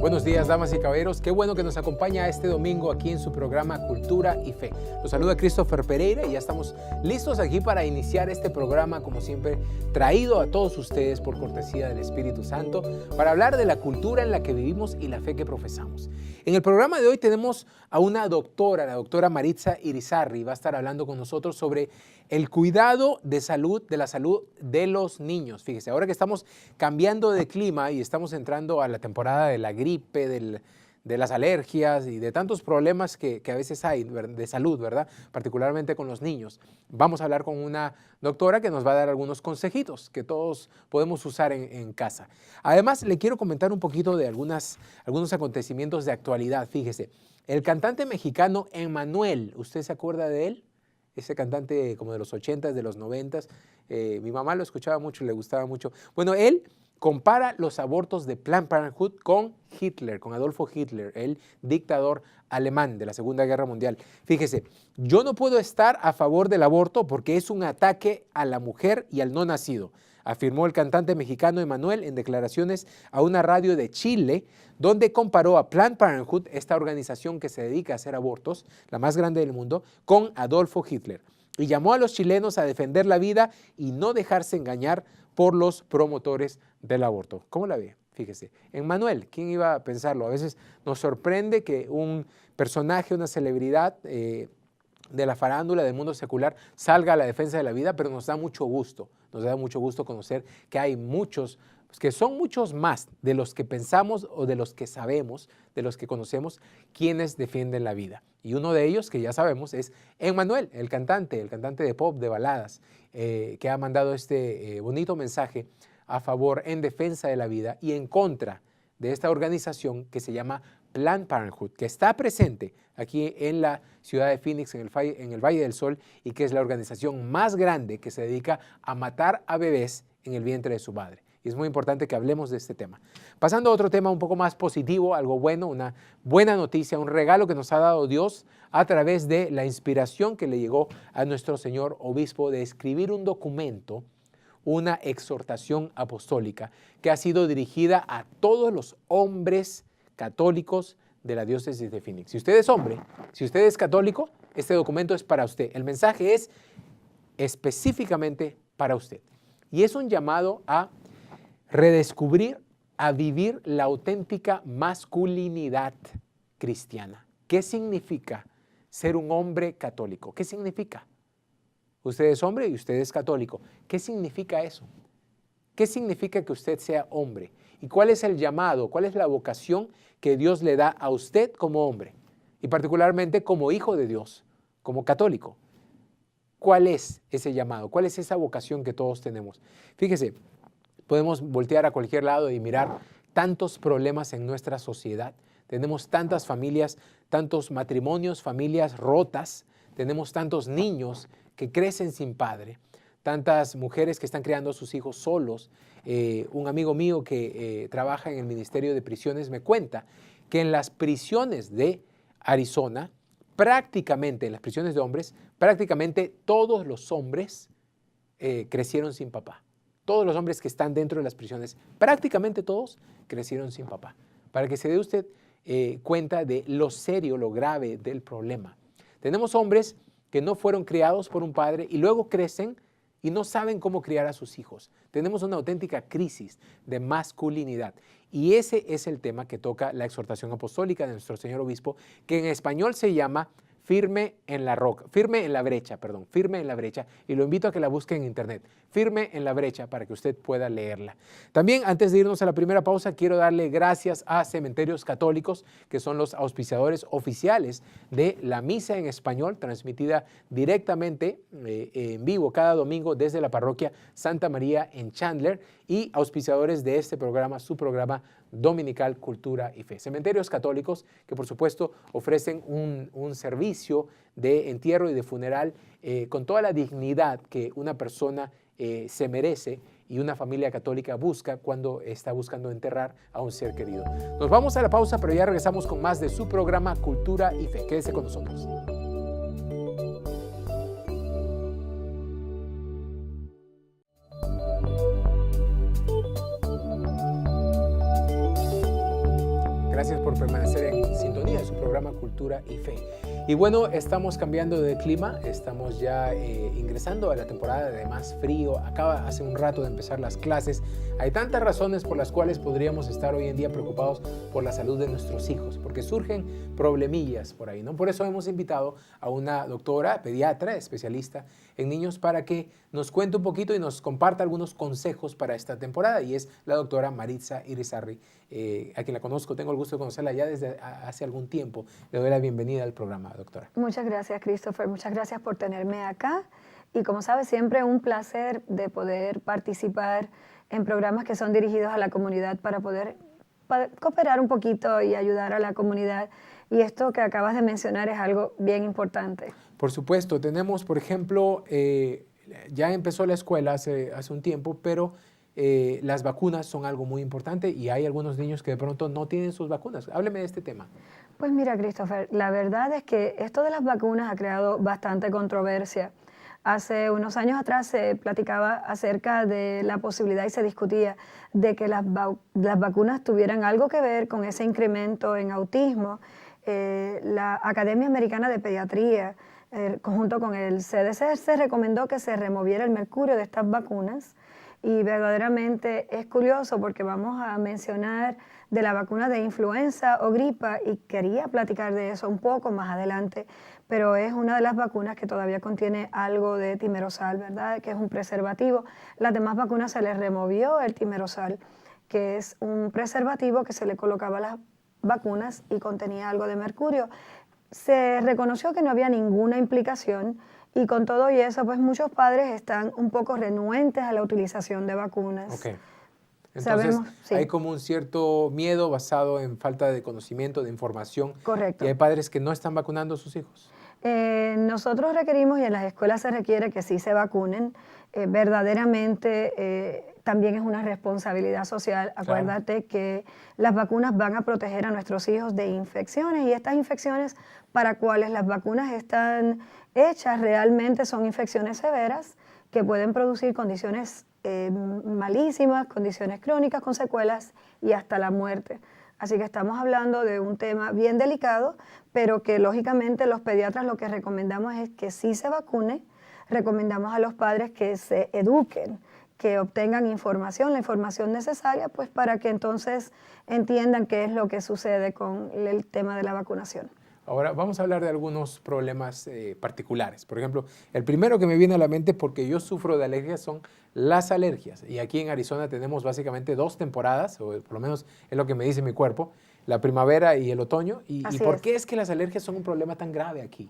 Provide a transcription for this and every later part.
Buenos días, damas y caballeros. Qué bueno que nos acompaña este domingo aquí en su programa Cultura y Fe. Los saluda Christopher Pereira y ya estamos listos aquí para iniciar este programa, como siempre, traído a todos ustedes por cortesía del Espíritu Santo, para hablar de la cultura en la que vivimos y la fe que profesamos. En el programa de hoy tenemos a una doctora, la doctora Maritza Irizarry. Va a estar hablando con nosotros sobre el cuidado de la salud de los niños. Fíjese, ahora que estamos cambiando de clima y estamos entrando a la temporada de la gripe, de las alergias y de tantos problemas que a veces hay de salud, ¿verdad? Particularmente con los niños. Vamos a hablar con una doctora que nos va a dar algunos consejitos que todos podemos usar en casa. Además, le quiero comentar un poquito de algunos acontecimientos de actualidad. Fíjese, el cantante mexicano Emmanuel, ¿usted se acuerda de él? Ese cantante como de los 80s, de los 90s. Mi mamá lo escuchaba mucho, le gustaba mucho. Bueno, él compara los abortos de Planned Parenthood con Hitler, con Adolfo Hitler, el dictador alemán de la Segunda Guerra Mundial. Fíjese, yo no puedo estar a favor del aborto porque es un ataque a la mujer y al no nacido, afirmó el cantante mexicano Emmanuel en declaraciones a una radio de Chile, donde comparó a Planned Parenthood, esta organización que se dedica a hacer abortos, la más grande del mundo, con Adolfo Hitler. Y llamó a los chilenos a defender la vida y no dejarse engañar por los promotores del aborto. ¿Cómo la ve? Fíjese, Emmanuel, ¿quién iba a pensarlo? A veces nos sorprende que un personaje, una celebridad de la farándula, del mundo secular, salga a la defensa de la vida, pero nos da mucho gusto conocer que hay muchos, que son muchos más de los que pensamos o de los que sabemos, de los que conocemos, quienes defienden la vida. Y uno de ellos, que ya sabemos, es Emmanuel, el cantante de pop, de baladas, que ha mandado este bonito mensaje a favor, en defensa de la vida y en contra de esta organización que se llama Planned Parenthood, que está presente aquí en la ciudad de Phoenix, en el Valle del Sol, y que es la organización más grande que se dedica a matar a bebés en el vientre de su madre. Y es muy importante que hablemos de este tema. Pasando a otro tema un poco más positivo, algo bueno, una buena noticia, un regalo que nos ha dado Dios a través de la inspiración que le llegó a nuestro señor obispo de escribir un documento, una exhortación apostólica que ha sido dirigida a todos los hombres católicos de la diócesis de Phoenix. Si usted es hombre, si usted es católico, este documento es para usted. El mensaje es específicamente para usted. Y es un llamado a redescubrir, a vivir la auténtica masculinidad cristiana. ¿Qué significa ser un hombre católico? ¿Qué significa? Usted es hombre y usted es católico. ¿Qué significa eso? ¿Qué significa que usted sea hombre? ¿Y cuál es el llamado? ¿Cuál es la vocación que Dios le da a usted como hombre? Y particularmente como hijo de Dios, como católico. ¿Cuál es ese llamado? ¿Cuál es esa vocación que todos tenemos? Fíjese, podemos voltear a cualquier lado y mirar tantos problemas en nuestra sociedad. Tenemos tantas familias, tantos matrimonios, familias rotas. Tenemos tantos niños que crecen sin padre, tantas mujeres que están criando a sus hijos solos. Un amigo mío que trabaja en el Ministerio de Prisiones me cuenta que en las prisiones de Arizona, prácticamente, en las prisiones de hombres, prácticamente todos los hombres crecieron sin papá. Todos los hombres que están dentro de las prisiones, prácticamente todos crecieron sin papá. Para que se dé usted cuenta de lo serio, lo grave del problema. Tenemos hombres que no fueron criados por un padre y luego crecen y no saben cómo criar a sus hijos. Tenemos una auténtica crisis de masculinidad. Y ese es el tema que toca la exhortación apostólica de nuestro señor obispo, que en español se llama firme en la brecha, y lo invito a que la busque en internet, Firme en la brecha, para que usted pueda leerla. También, antes de irnos a la primera pausa, quiero darle gracias a Cementerios Católicos, que son los auspiciadores oficiales de la misa en español, transmitida directamente en vivo cada domingo desde la parroquia Santa María en Chandler, y auspiciadores de este programa, su programa dominical Cultura y Fe. Cementerios Católicos, que por supuesto ofrecen un servicio de entierro y de funeral con toda la dignidad que una persona se merece y una familia católica busca cuando está buscando enterrar a un ser querido. Nos vamos a la pausa, pero ya regresamos con más de su programa Cultura y Fe. Quédese con nosotros. Gracias por permanecer en sintonía de su programa Cultura y Fe. Y bueno, estamos cambiando de clima, estamos ya ingresando a la temporada de más frío. Acaba hace un rato de empezar las clases. Hay tantas razones por las cuales podríamos estar hoy en día preocupados por la salud de nuestros hijos, porque surgen problemillas por ahí, ¿no? Por eso hemos invitado a una doctora, pediatra, especialista en niños, para que nos cuente un poquito y nos comparta algunos consejos para esta temporada. Y es la doctora Maritza Irizarry, a quien la conozco, tengo el gusto de conocerla ya desde hace algún tiempo. Le doy la bienvenida al programa, doctora. Muchas gracias, Christopher. Muchas gracias por tenerme acá. Y como sabes, siempre un placer de poder participar en programas que son dirigidos a la comunidad para poder cooperar un poquito y ayudar a la comunidad. Y esto que acabas de mencionar es algo bien importante. Por supuesto, tenemos, por ejemplo, ya empezó la escuela hace un tiempo, pero las vacunas son algo muy importante y hay algunos niños que de pronto no tienen sus vacunas. Hábleme de este tema. Pues mira, Christopher, la verdad es que esto de las vacunas ha creado bastante controversia. Hace unos años atrás se platicaba acerca de la posibilidad y se discutía de que las vacunas tuvieran algo que ver con ese incremento en autismo. La Academia Americana de Pediatría, conjunto con el CDC, se recomendó que se removiera el mercurio de estas vacunas. Y verdaderamente es curioso porque vamos a mencionar de la vacuna de influenza o gripa y quería platicar de eso un poco más adelante, pero es una de las vacunas que todavía contiene algo de timerosal, ¿verdad? Que es un preservativo. Las demás vacunas se les removió el timerosal, que es un preservativo que se le colocaba a las vacunas y contenía algo de mercurio. Se reconoció que no había ninguna implicación. Y con todo y eso, pues muchos padres están un poco renuentes a la utilización de vacunas. Okay. Entonces, sí, hay como un cierto miedo basado en falta de conocimiento, de información. Correcto. Y hay padres que no están vacunando a sus hijos. Nosotros requerimos, y en las escuelas se requiere que sí se vacunen. Verdaderamente también es una responsabilidad social. Acuérdate que las vacunas van a proteger a nuestros hijos de infecciones, y estas infecciones para cuales las vacunas están hechas realmente son infecciones severas que pueden producir condiciones malísimas, condiciones crónicas con secuelas y hasta la muerte. Así que estamos hablando de un tema bien delicado, pero que lógicamente los pediatras lo que recomendamos es que sí se vacune. Recomendamos a los padres que se eduquen, que obtengan información, la información necesaria, pues para que entonces entiendan qué es lo que sucede con el tema de la vacunación. Ahora vamos a hablar de algunos problemas particulares. Por ejemplo, el primero que me viene a la mente, porque yo sufro de alergias, son las alergias. Y aquí en Arizona tenemos básicamente 2 temporadas, o por lo menos es lo que me dice mi cuerpo, la primavera y el otoño. ¿Y por qué es que las alergias son un problema tan grave aquí?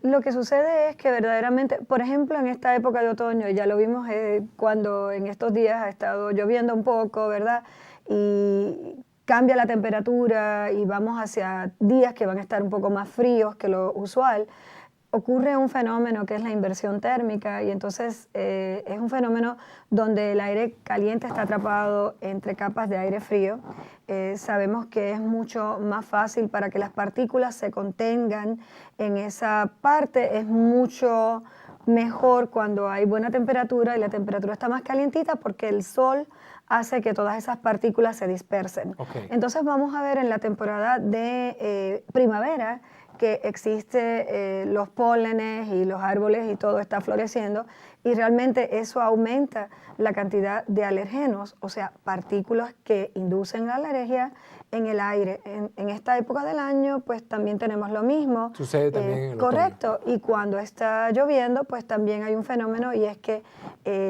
Lo que sucede es que verdaderamente, por ejemplo, en esta época de otoño, ya lo vimos cuando en estos días ha estado lloviendo un poco, ¿verdad? Y cambia la temperatura y vamos hacia días que van a estar un poco más fríos que lo usual. Ocurre un fenómeno que es la inversión térmica, y entonces es un fenómeno donde el aire caliente está atrapado entre capas de aire frío. Sabemos que es mucho más fácil para que las partículas se contengan en esa parte. Es mucho mejor cuando hay buena temperatura y la temperatura está más calientita, porque el sol hace que todas esas partículas se dispersen. Okay. Entonces vamos a ver en la temporada de primavera que existe los pólenes y los árboles y todo está floreciendo, y realmente eso aumenta la cantidad de alergenos, o sea, partículas que inducen la alergia en el aire. En esta época del año pues también tenemos lo mismo. Sucede también en el correcto, otoño. Y cuando está lloviendo pues también hay un fenómeno, y es que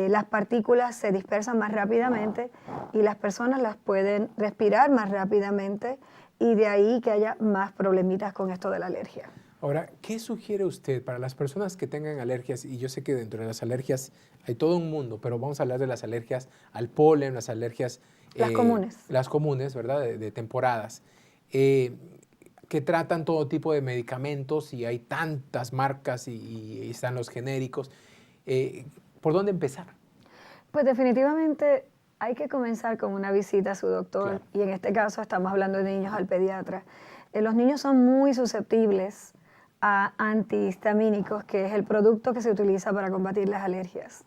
las partículas se dispersan más rápidamente y las personas las pueden respirar más rápidamente, y de ahí que haya más problemitas con esto de la alergia. Ahora, ¿qué sugiere usted para las personas que tengan alergias? Y yo sé que dentro de las alergias hay todo un mundo, pero vamos a hablar de las alergias al polen, las alergias... Las comunes. Las comunes, ¿verdad? De temporadas, que tratan todo tipo de medicamentos, y hay tantas marcas y están los genéricos. ¿Por dónde empezar? Pues definitivamente hay que comenzar con una visita a su doctor. Claro. Y en este caso estamos hablando de niños al pediatra. Los niños son muy susceptibles a antihistamínicos, que es el producto que se utiliza para combatir las alergias.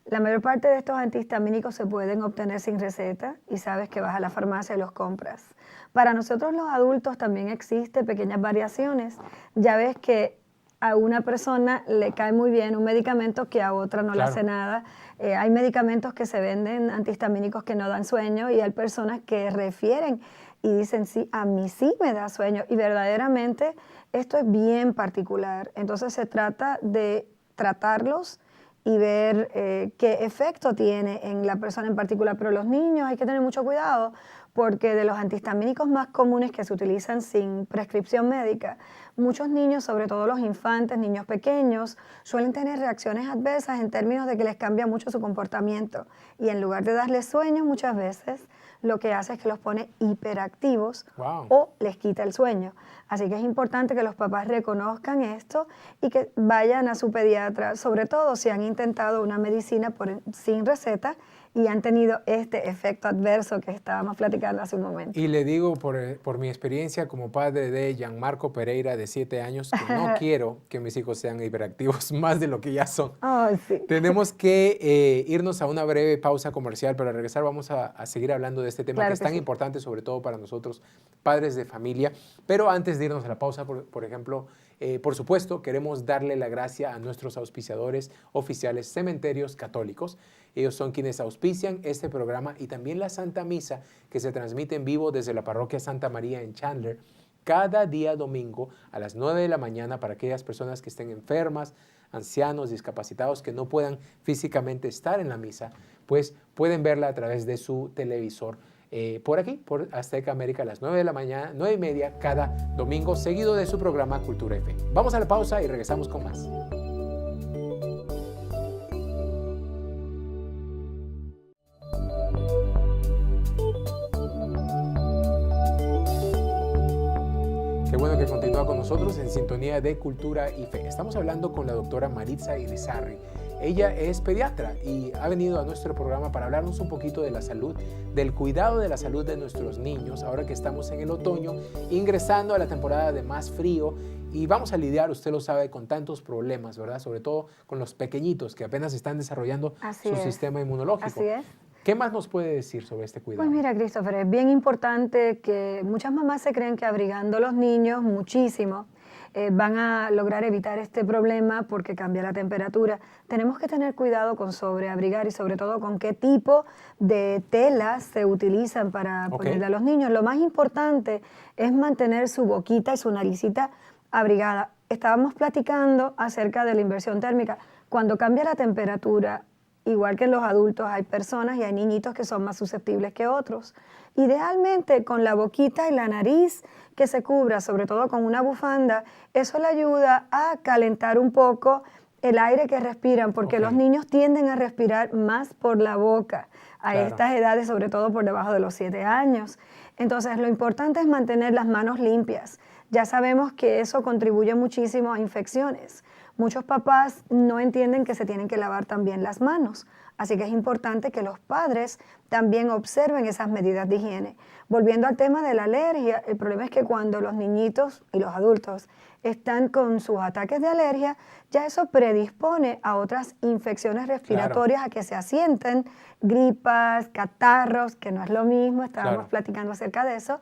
La mayor parte de estos antihistamínicos se pueden obtener sin receta y sabes que vas a la farmacia y los compras. Para nosotros los adultos también existe pequeñas variaciones. Ya ves que a una persona le cae muy bien un medicamento que a otra no le Claro. hace nada. Hay medicamentos que se venden antihistamínicos que no dan sueño y hay personas que refieren y dicen, sí, a mí sí me da sueño. Y verdaderamente esto es bien particular. Entonces se trata de tratarlos y ver qué efecto tiene en la persona en particular. Pero los niños hay que tener mucho cuidado porque de los antihistamínicos más comunes que se utilizan sin prescripción médica, muchos niños, sobre todo los infantes, niños pequeños, suelen tener reacciones adversas en términos de que les cambia mucho su comportamiento. Y en lugar de darles sueño, muchas veces lo que hace es que los pone hiperactivos Wow. o les quita el sueño. Así que es importante que los papás reconozcan esto y que vayan a su pediatra, sobre todo si han intentado una medicina sin receta y han tenido este efecto adverso que estábamos platicando hace un momento. Y le digo por mi experiencia como padre de Gianmarco Pereira, de 7 años, que no quiero que mis hijos sean hiperactivos más de lo que ya son. Oh, sí. Tenemos que irnos a una breve pausa comercial, pero al regresar vamos a seguir hablando de este tema Claro que es que tan sí. importante, sobre todo para nosotros, padres de familia. Pero antes de irnos a la pausa, por ejemplo, por supuesto, queremos darle la gracia a nuestros auspiciadores oficiales, Cementerios Católicos. Ellos son quienes auspician este programa y también la Santa Misa que se transmite en vivo desde la parroquia Santa María en Chandler cada día domingo a las 9 de la mañana para aquellas personas que estén enfermas, ancianos, discapacitados, que no puedan físicamente estar en la misa, pues pueden verla a través de su televisor. Por aquí, por Azteca América, a las 9 de la mañana, 9:30 cada domingo, seguido de su programa Cultura y Fe. Vamos a la pausa y regresamos con más. Qué bueno que continúa con nosotros en sintonía de Cultura y Fe. Estamos hablando con la doctora Maritza Irizarry. Ella es pediatra y ha venido a nuestro programa para hablarnos un poquito de la salud, del cuidado de la salud de nuestros niños, ahora que estamos en el otoño, ingresando a la temporada de más frío y vamos a lidiar, usted lo sabe, con tantos problemas, ¿verdad? Sobre todo con los pequeñitos que apenas están desarrollando su sistema inmunológico. Así es. ¿Qué más nos puede decir sobre este cuidado? Pues mira, Christopher, es bien importante que muchas mamás se creen que abrigando a los niños muchísimo van a lograr evitar este problema porque cambia la temperatura. Tenemos que tener cuidado con sobreabrigar y sobre todo con qué tipo de telas se utilizan para ponerle a los niños. Lo más importante es mantener su boquita y su naricita abrigada. Estábamos platicando acerca de la inversión térmica. Cuando cambia la temperatura, igual que en los adultos, hay personas y hay niñitos que son más susceptibles que otros. Idealmente, con la boquita y la nariz que se cubra, sobre todo con una bufanda, eso le ayuda a calentar un poco el aire que respiran, porque los niños tienden a respirar más por la boca a estas edades, sobre todo por debajo de los 7 años. Entonces, lo importante es mantener las manos limpias. Ya sabemos que eso contribuye muchísimo a infecciones. Muchos papás no entienden que se tienen que lavar también las manos, así que es importante que los padres también observen esas medidas de higiene. Volviendo al tema de la alergia, el problema es que cuando los niñitos y los adultos están con sus ataques de alergia, ya eso predispone a otras infecciones respiratorias a que se asienten, gripas, catarros, que no es lo mismo, estábamos platicando acerca de eso,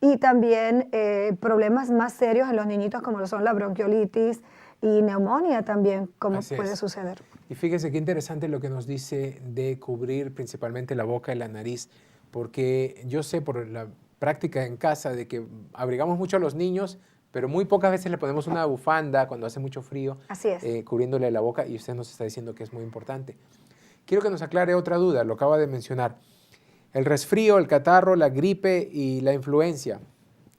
y también problemas más serios en los niñitos como lo son la bronquiolitis, y neumonía también, como puede suceder. Y fíjese qué interesante lo que nos dice de cubrir principalmente la boca y la nariz, porque yo sé por la práctica en casa de que abrigamos mucho a los niños, pero muy pocas veces le ponemos una bufanda cuando hace mucho frío, cubriéndole la boca, y usted nos está diciendo que es muy importante. Quiero que nos aclare otra duda, lo acaba de mencionar. El resfrío, el catarro, la gripe y la influencia.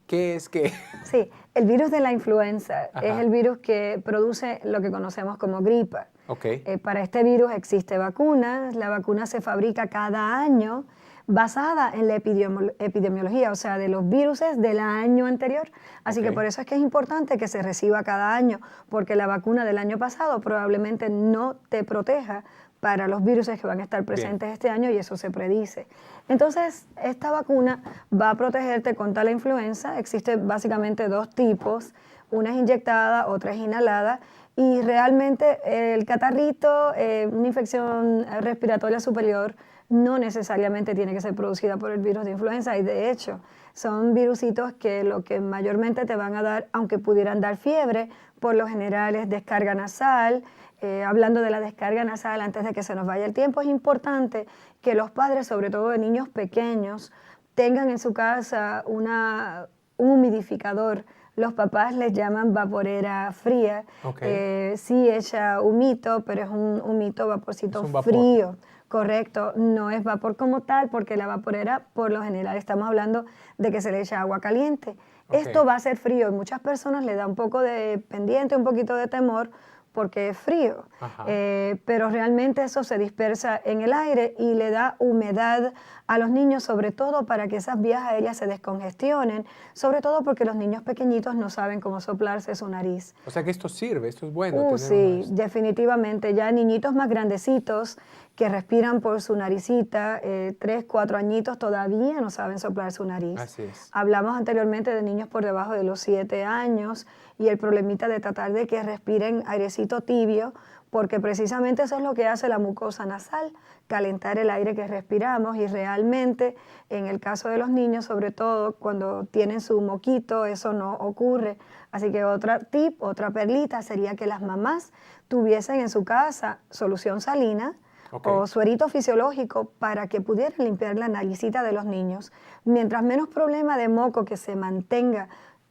¿Qué es qué? Sí, el virus de la influenza es el virus que produce lo que conocemos como gripa. Para este virus existe vacuna, la vacuna se fabrica cada año basada en la epidemiología, o sea, de los virus del año anterior. Así que por eso es que es importante que se reciba cada año, porque la vacuna del año pasado probablemente no te proteja para los virus que van a estar presentes este año y eso se predice. Entonces, esta vacuna va a protegerte contra la influenza. Existen básicamente 2 tipos, una es inyectada, otra es inhalada, Y realmente el catarrito, una infección respiratoria superior, no necesariamente tiene que ser producida por el virus de influenza y de hecho son virusitos que lo que mayormente te van a dar, aunque pudieran dar fiebre, por lo general es descarga nasal. Hablando de la descarga nasal, antes de que se nos vaya el tiempo, es importante que los padres, sobre todo de niños pequeños, tengan en su casa un humidificador. Los papás les llaman vaporera fría. Okay. Sí echa humito, pero es un humito vaporcito Es un vapor. frío. Correcto, no es vapor como tal, porque la vaporera, por lo general, estamos hablando de que se le echa agua caliente. Okay. Esto va a ser frío y muchas personas le da un poco de pendiente, un poquito de temor, porque es frío, pero realmente eso se dispersa en el aire y le da humedad a los niños, sobre todo para que esas vías aéreas se descongestionen, sobre todo porque los niños pequeñitos no saben cómo soplarse su nariz. O sea que esto sirve, esto es bueno. Sí, definitivamente. Ya niñitos más grandecitos que respiran por su naricita, 3, 4 añitos, todavía no saben soplar su nariz. Así es. Hablamos anteriormente de niños por debajo de los 7 años y el problemita de tratar de que respiren airecito tibio, porque precisamente eso es lo que hace la mucosa nasal, calentar el aire que respiramos y realmente en el caso de los niños, sobre todo cuando tienen su moquito, eso no ocurre. Así que otra perlita sería que las mamás tuviesen en su casa solución salina, o suerito fisiológico para que pudieran limpiar la naricita de los niños. Mientras menos problema de moco que se mantenga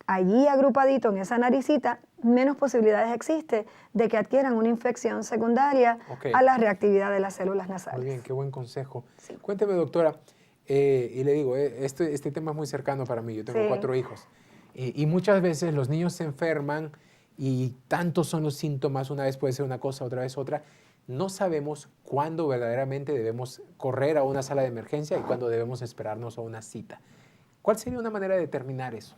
allí agrupadito en esa naricita, menos posibilidades existe de que adquieran una infección secundaria a la reactividad de las células nasales. Muy bien, qué buen consejo. Sí. Cuénteme, doctora, y le digo, este tema es muy cercano para mí, yo tengo 4 hijos, y muchas veces los niños se enferman y tantos son los síntomas, una vez puede ser una cosa, otra vez otra. No sabemos cuándo verdaderamente debemos correr a una sala de emergencia y cuándo debemos esperarnos a una cita. ¿Cuál sería una manera de determinar eso?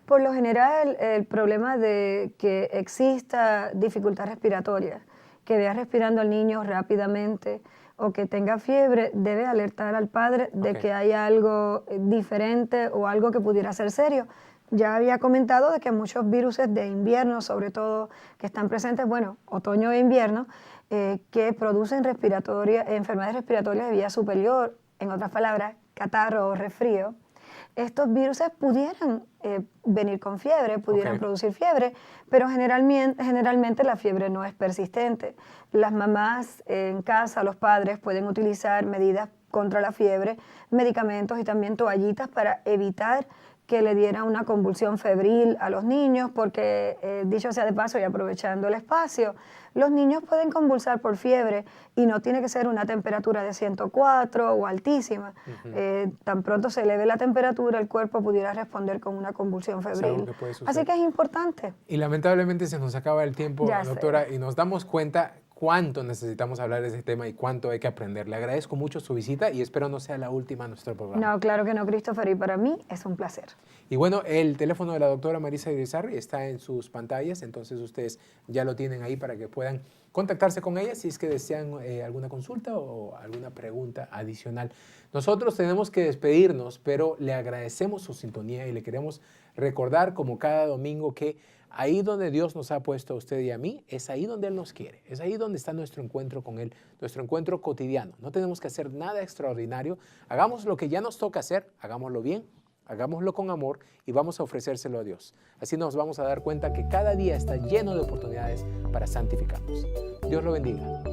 Por lo general, el problema de que exista dificultad respiratoria, que vea respirando al niño rápidamente o que tenga fiebre, debe alertar al padre de que hay algo diferente o algo que pudiera ser serio. Ya había comentado de que muchos virus de invierno, sobre todo que están presentes, bueno, otoño e invierno, que producen enfermedades respiratorias de vía superior, en otras palabras, catarro o resfrío. Estos virus pudieran venir con fiebre, pudieran producir fiebre, pero generalmente la fiebre no es persistente. Las mamás en casa, los padres pueden utilizar medidas contra la fiebre, medicamentos y también toallitas para evitar que le diera una convulsión febril a los niños, porque dicho sea de paso y aprovechando el espacio, los niños pueden convulsar por fiebre y no tiene que ser una temperatura de 104 o altísima. Tan pronto se eleve la temperatura, el cuerpo pudiera responder con una convulsión febril. Así que es importante. Y lamentablemente se nos acaba el tiempo, doctora, y nos damos cuenta cuánto necesitamos hablar de ese tema y cuánto hay que aprender. Le agradezco mucho su visita y espero no sea la última en nuestro programa. No, claro que no, Christopher, y para mí es un placer. Y bueno, el teléfono de la doctora Marisa Irizarry está en sus pantallas, entonces ustedes ya lo tienen ahí para que puedan contactarse con ella si es que desean alguna consulta o alguna pregunta adicional. Nosotros tenemos que despedirnos, pero le agradecemos su sintonía y le queremos recordar como cada domingo que ahí donde Dios nos ha puesto a usted y a mí, es ahí donde Él nos quiere. Es ahí donde está nuestro encuentro con Él, nuestro encuentro cotidiano. No tenemos que hacer nada extraordinario. Hagamos lo que ya nos toca hacer, hagámoslo bien, hagámoslo con amor y vamos a ofrecérselo a Dios. Así nos vamos a dar cuenta que cada día está lleno de oportunidades para santificarnos. Dios lo bendiga.